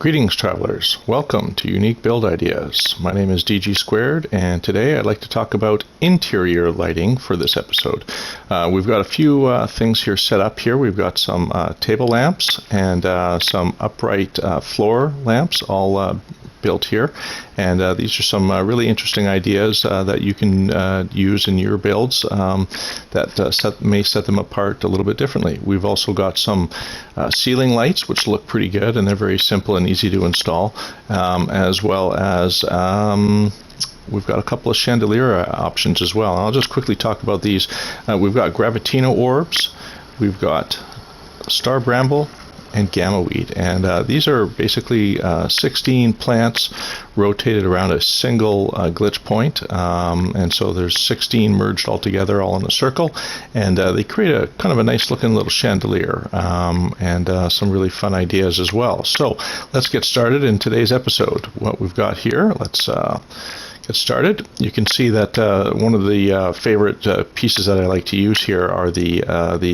Greetings, travelers. Welcome to Unique Build Ideas. My name is DG Squared, and today I'd like to talk about interior lighting for this episode. We've got a few things here set up here. We've got some table lamps and some upright floor lamps all built here, and these are some really interesting ideas that you can use in your builds that may set them apart a little bit differently. We've also got some ceiling lights which look pretty good, and they're very simple and easy to install, as well as we've got a couple of chandelier options as well. I'll just quickly talk about these. We've got Gravitino Orbs, we've got Star Bramble, and Gamma Weed, and these are basically 16 plants rotated around a single glitch point, and so there's 16 merged all together, all in a circle, and they create a kind of a nice looking little chandelier, and some really fun ideas as well. So let's get started in today's episode. What we've got here, let's get started. You can see that one of the favorite pieces that I like to use here are the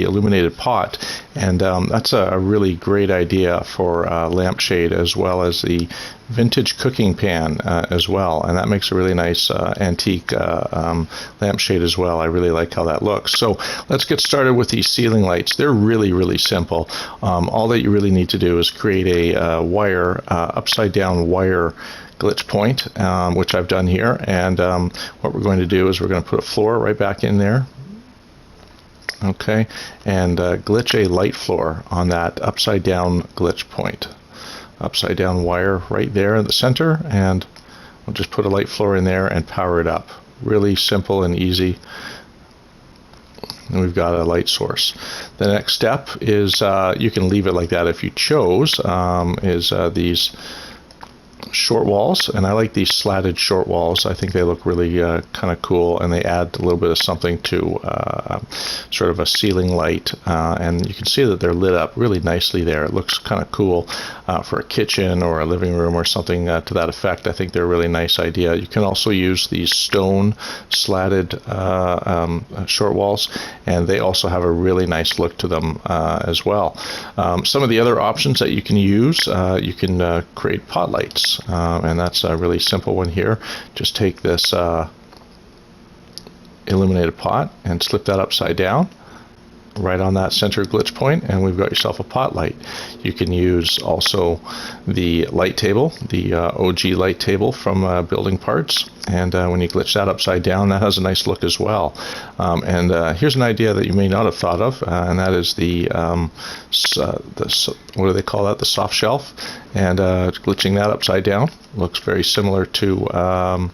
Illuminated Pot, and that's a really great idea for lampshade, as well as the vintage cooking pan as well, and that makes a really nice antique lampshade as well. I really like how that looks. So let's get started with these ceiling lights. They're really simple. All that you really need to do is create a wire, upside down wire glitch point, which I've done here, and what we're going to do is we're going to put a floor right back in there, okay, and glitch a light floor on that upside down glitch point, upside down wire right there in the center, and we'll just put a light floor in there and power it up. Really simple and easy, and we've got a light source. The next step is you can leave it like that if you chose, is these short walls, and I like these slatted short walls. I think they look really kind of cool, and they add a little bit of something to sort of a ceiling light, and you can see that they're lit up really nicely there. It looks kind of cool for a kitchen or a living room or something to that effect. I think they're a really nice idea. You can also use these stone slatted short walls, and they also have a really nice look to them as well. Some of the other options that you can use, you can create pot lights, and that's a really simple one here. Just take this illuminated pot and slip that upside down right on that center glitch point, and we've got yourself a pot light. You can use also the light table, the OG light table from Building Parts, and when you glitch that upside down, that has a nice look as well. And here's an idea that you may not have thought of, and that is the what do they call that? The soft shelf, and glitching that upside down looks very similar to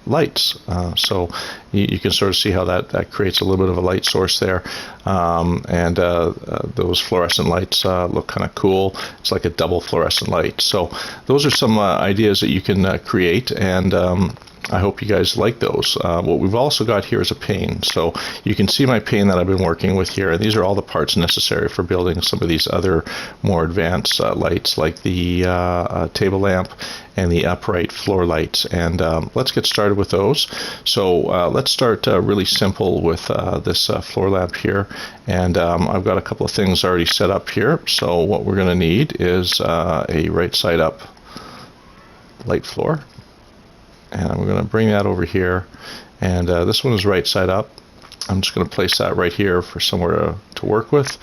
lights, so you can sort of see how that creates a little bit of a light source there, and those fluorescent lights look kind of cool. It's like a double fluorescent light. So those are some ideas that you can create, and I hope you guys like those. What we've also got here is a pane. So you can see my pane that I've been working with here, and these are all the parts necessary for building some of these other more advanced lights, like the table lamp and the upright floor lights. And let's get started with those. So let's start really simple with this floor lamp here, and I've got a couple of things already set up here. So what we're going to need is a right side up light floor, and we're going to bring that over here, and this one is right side up. I'm just going to place that right here for somewhere to work with,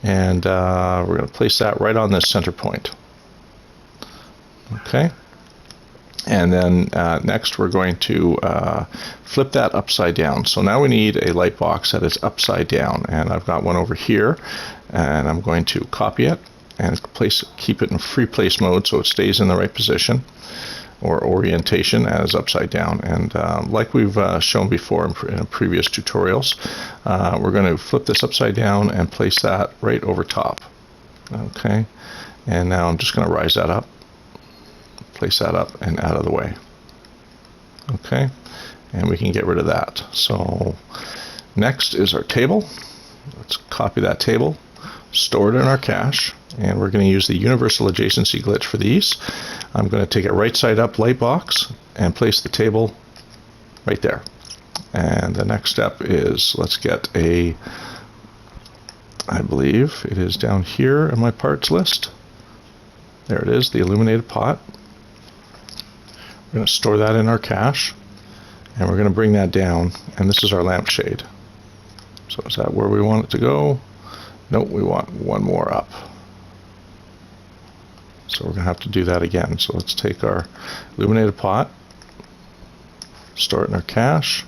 and we're going to place that right on this center point. Okay, and then next we're going to flip that upside down. So now we need a light box that is upside down, and I've got one over here, and I'm going to copy it and keep it in free place mode so it stays in the right position or orientation as upside down. And like we've shown before in previous tutorials, we're going to flip this upside down and place that right over top. Okay, and now I'm just going to rise that up, place that up and out of the way. Okay, and we can get rid of that. So next is our table. Let's copy that table, store it in our cache, and we're going to use the universal adjacency glitch for these. I'm going to take a right side up light box and place the table right there. And the next step is let's get a I believe it is down here in my parts list. There it is, the Illuminated Pot. We're going to store that in our cache, and we're going to bring that down, and this is our lampshade. So is that where we want it to go? Nope, we want one more up. So we're going to have to do that again. So let's take our Illuminated Pot, store it in our cache,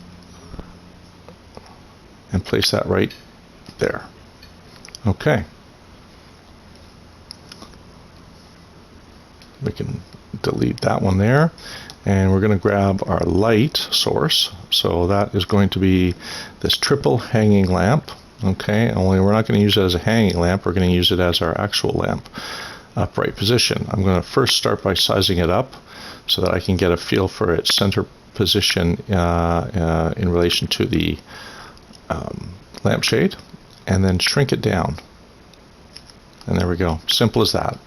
and place that right there. Okay. We can delete that one there, and we're going to grab our light source. So that is going to be this triple hanging lamp. Okay, only we're not going to use it as a hanging lamp, we're going to use it as our actual lamp, upright position. I'm going to first start by sizing it up so that I can get a feel for its center position in relation to the lampshade, and then shrink it down. And there we go, simple as that.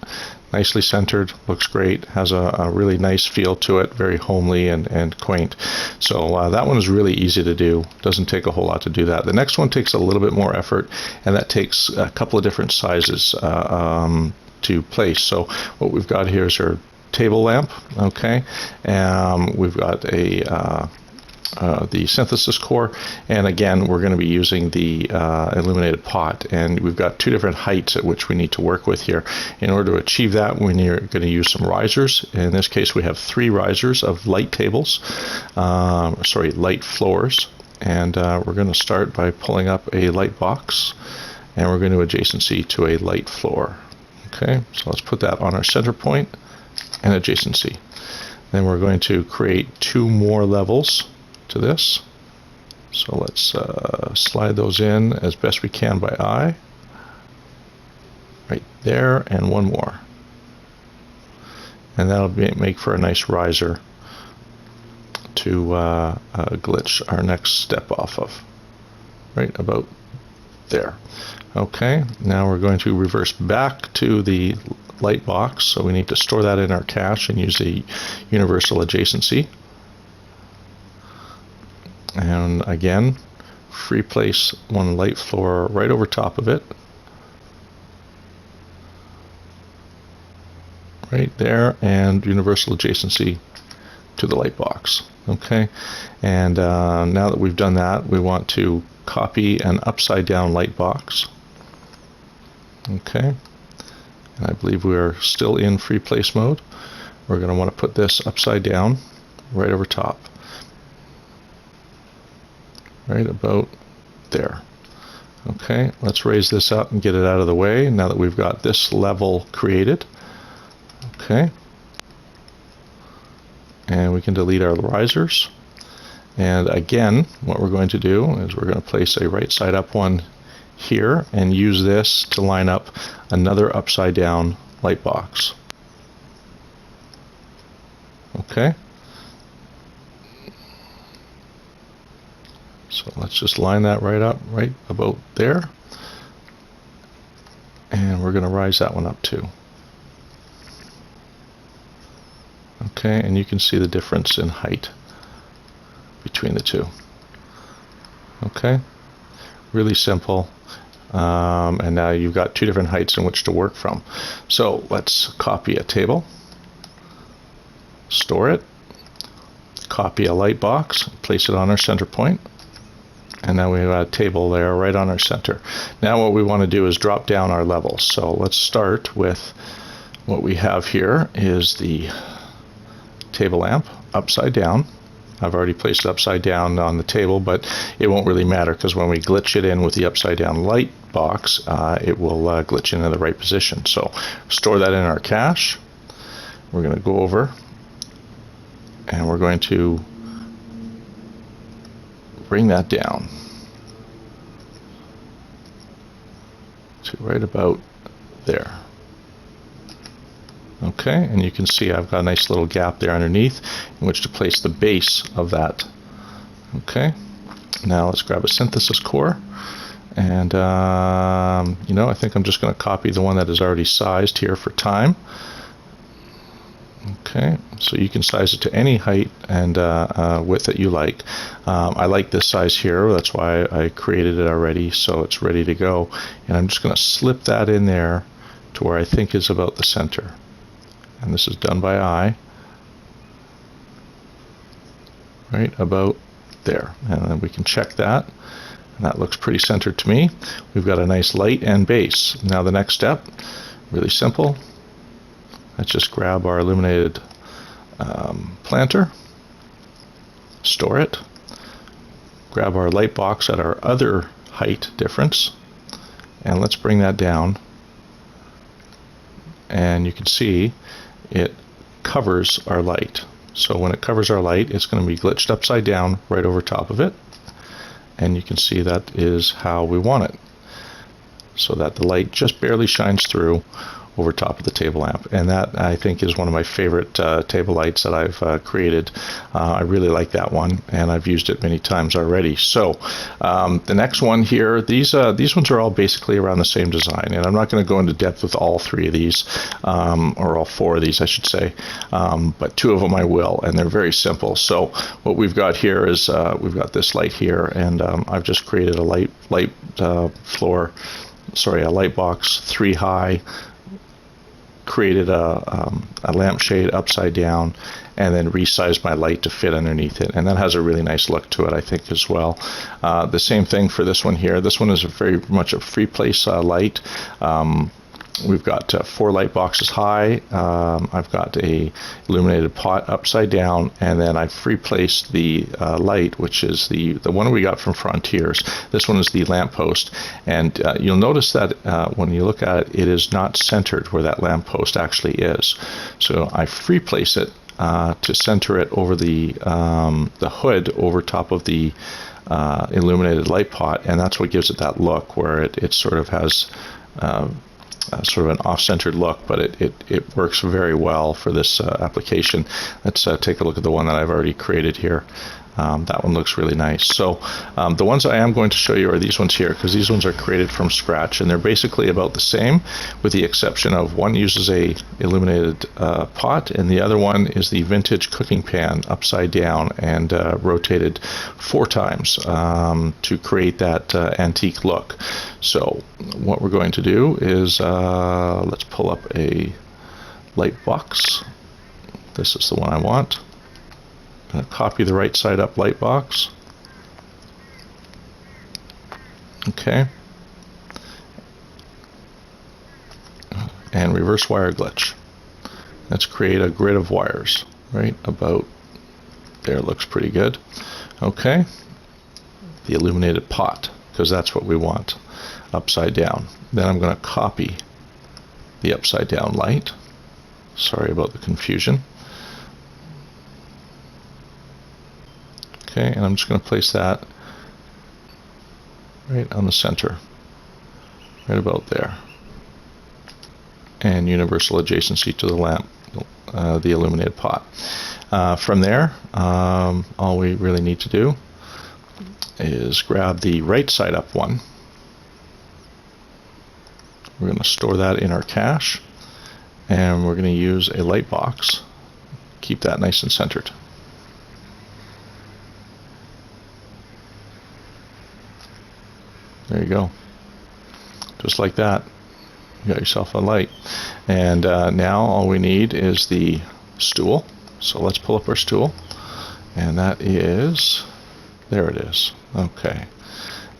Nicely centered, looks great, has a really nice feel to it, very homely and quaint. So that one is really easy to do, doesn't take a whole lot to do that. The next one takes a little bit more effort, and that takes a couple of different sizes to place. So what we've got here is our table lamp, okay? We've got the synthesis core, and again we're going to be using the illuminated pot, and we've got two different heights at which we need to work with here. In order to achieve that, we're going to use some risers. In this case we have 3 risers of light tables, light floors, and we're going to start by pulling up a light box, and we're going to adjacency to a light floor. Okay, so let's put that on our center point and adjacency. Then we're going to create 2 more levels to this. So let's slide those in as best we can by eye. Right there, and 1 more. And that'll make for a nice riser to glitch our next step off of. Right about there. Okay, now we're going to reverse back to the light box, so we need to store that in our cache and use the universal adjacency. And again, free place one light floor right over top of it. Right there, and universal adjacency to the light box. Okay, and now that we've done that, we want to copy an upside down light box. Okay, and I believe we are still in free place mode. We're going to want to put this upside down right over top. Right about there. Okay, let's raise this up and get it out of the way now that we've got this level created. Okay, and we can delete our risers. And again, what we're going to do is we're going to place a right side up one here and use this to line up another upside down light box. Okay, so let's just line that right up, right about there, and we're going to rise that one up too. Okay, and you can see the difference in height between the two. Okay, really simple, and now you've got 2 different heights in which to work from. So let's copy a table, store it, copy a light box, place it on our center point, and now we've got a table there right on our center. Now what we want to do is drop down our levels. So let's start with what we have here is the table lamp upside down. I've already placed it upside down on the table, but it won't really matter because when we glitch it in with the upside down light box, it will glitch into the right position. So store that in our cache. We're going to go over and we're going to bring that down to right about there. Okay, and you can see I've got a nice little gap there underneath in which to place the base of that. Okay, now let's grab a synthesis core, and I think I'm just going to copy the one that is already sized here for time. Okay, so you can size it to any height and width that you like. I like this size here, that's why I created it already, so it's ready to go. And I'm just going to slip that in there to where I think is about the center. And this is done by eye. Right about there. And then we can check that. And that looks pretty centered to me. We've got a nice light and base. Now the next step, really simple. Let's just grab our illuminated planter, store it, grab our light box at our other height difference, and let's bring that down. And you can see it covers our light. So when it covers our light, it's going to be glitched upside down right over top of it. And you can see that is how we want it, so that the light just barely shines through over top of the table lamp. And that, I think, is one of my favorite table lights that I've created. I really like that one, and I've used it many times already. So the next one here, these ones are all basically around the same design, and I'm not going to go into depth with all three of these, or all four of these I should say, but two of them I will, and they're very simple. So what we've got here is we've got this light here, and I've just created a light box 3 high, created a lampshade upside down, and then resized my light to fit underneath it, and that has a really nice look to it, I think, as well. The same thing for this one here. This one is very much a free place light. We've got 4 light boxes high. I've got a illuminated pot upside down, and then I've free placed the light, which is the one we got from Frontiers. This one is the lamppost, and you'll notice that when you look at it, it is not centered where that lamppost actually is. So I free place it to center it over the hood over top of the illuminated light pot, and that's what gives it that look where it sort of has sort of an off-centered look, but it works very well for this application. Let's take a look at the one that I've already created here. That one looks really nice. So the ones I am going to show you are these ones here, because these ones are created from scratch, and they're basically about the same, with the exception of one uses a illuminated pot, and the other one is the vintage cooking pan upside down and rotated 4 times to create that antique look. So what we're going to do is let's pull up a light box. This is the one I want. I'm going to copy the right side up light box. Okay. And reverse wire glitch. Let's create a grid of wires right about there. Looks pretty good. Okay. The illuminated pot, because that's what we want, upside down. Then I'm going to copy the upside down light. Sorry about the confusion. Okay, and I'm just going to place that right on the center, right about there. And universal adjacency to the lamp, the illuminated pot. From there, all we really need to do is grab the right side up one. We're going to store that in our cache, and we're going to use a light box. Keep that nice and centered. There you go. Just like that, you got yourself a light. And now all we need is the stool. So let's pull up our stool. And that is, there it is. Okay.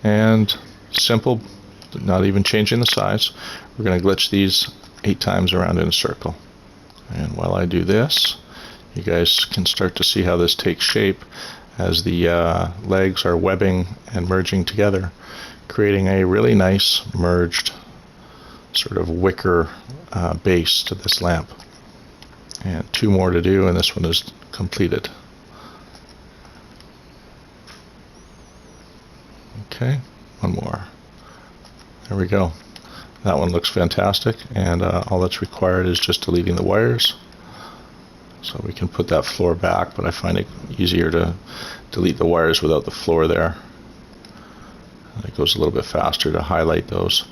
And simple, not even changing the size. We're going to glitch these 8 times around in a circle. And while I do this, you guys can start to see how this takes shape as the legs are webbing and merging together, creating a really nice merged sort of wicker base to this lamp. And 2 more to do, and this one is completed. Okay, 1 more. There we go. That one looks fantastic, and all that's required is just deleting the wires. So we can put that floor back, but I find it easier to delete the wires without the floor there. It goes a little bit faster to highlight those,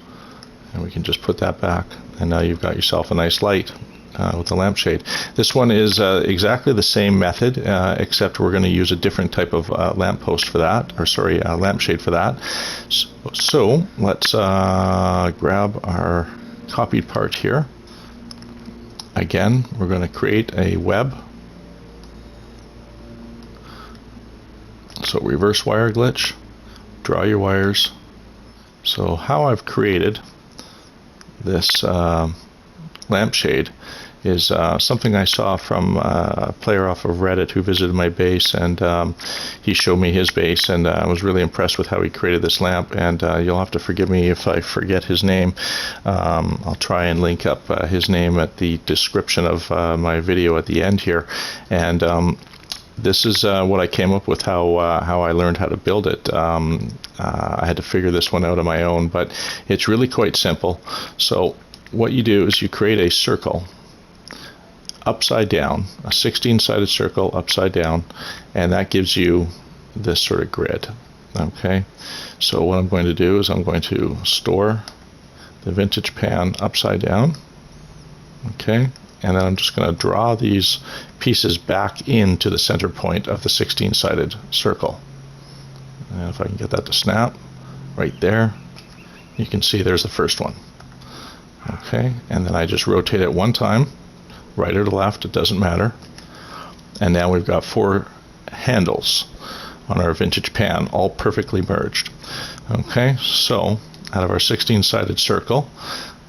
and we can just put that back, and now you've got yourself a nice light. with the lampshade. This one is exactly the same method, except we're going to use a different type of lamppost for that, or sorry, lampshade for that. So let's grab our copied part here. Again, we're going to create a web. So reverse wire glitch, draw your wires. So how I've created this lampshade is something I saw from a player off of Reddit who visited my base, and he showed me his base, and I was really impressed with how he created this lamp. And you'll have to forgive me if I forget his name. I'll try and link up his name at the description of my video at the end here. And this is what I came up with, how I learned how to build it. I had to figure this one out on my own, but it's really quite simple. So what you do is you create a circle upside down, a 16-sided circle upside down, and that gives you this sort of grid. Okay, so what I'm going to do is I'm going to store the vintage pan upside down. Okay, and then I'm just going to draw these pieces back into the center point of the 16-sided circle. And if I can get that to snap right there, you can see there's the first one. Okay, and then I just rotate it one time, right or left, it doesn't matter. And now we've got 4 handles on our vintage pan, all perfectly merged. Okay, so out of our 16-sided circle,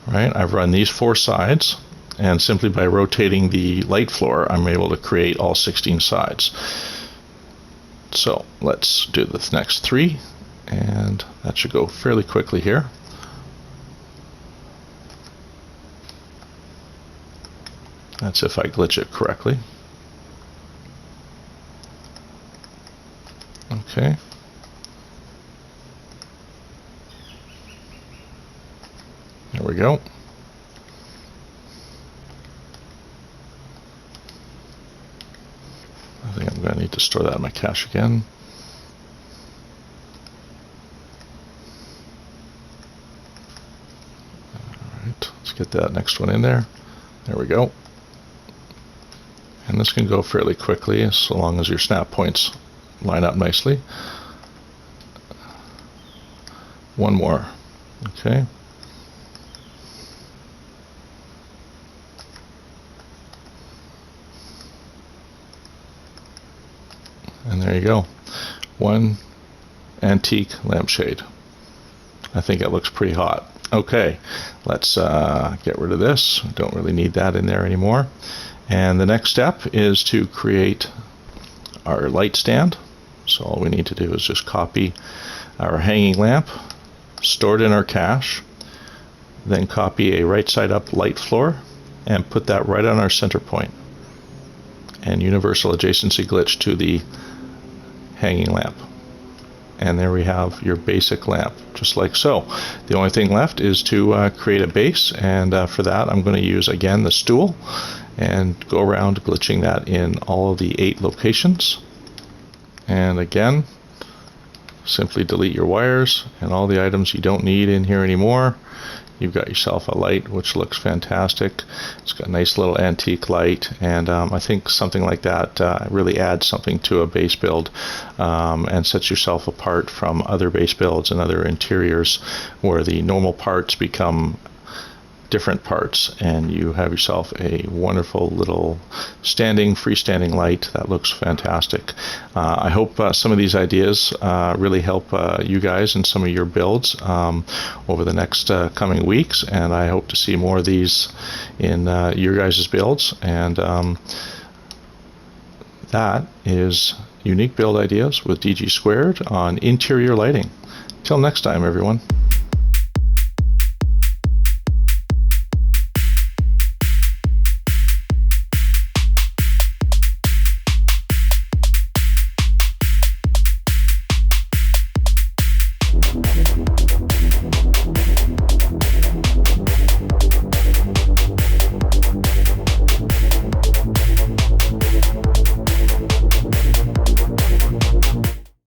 right, I've run these 4 sides, and simply by rotating the light floor, I'm able to create all 16 sides. So let's do the next 3, and that should go fairly quickly here. That's if I glitch it correctly. Okay. There we go. I think I'm going to need to store that in my cache again. Alright, let's get that next one in there. There we go. And this can go fairly quickly, so long as your snap points line up nicely. One more. Okay. And there you go. One antique lampshade. I think it looks pretty hot. Okay, let's get rid of this. Don't really need that in there anymore. And the next step is to create our light stand. So all we need to do is just copy our hanging lamp, store it in our cache, then copy a right side up light floor and put that right on our center point, and universal adjacency glitch to the hanging lamp. And there we have your basic lamp, just like so. The only thing left is to create a base, and for that I'm going to use again the stool and go around glitching that in all of the 8 locations. And again, simply delete your wires and all the items you don't need in here anymore. You've got yourself a light which looks fantastic. It's got a nice little antique light, and I think something like that really adds something to a base build and sets yourself apart from other base builds and other interiors where the normal parts become different parts, and you have yourself a wonderful little freestanding light that looks fantastic. I hope some of these ideas really help you guys in some of your builds over the next coming weeks, and I hope to see more of these in your guys' builds. And that is Unique Build Ideas with DG Squared on interior lighting. Till next time, everyone.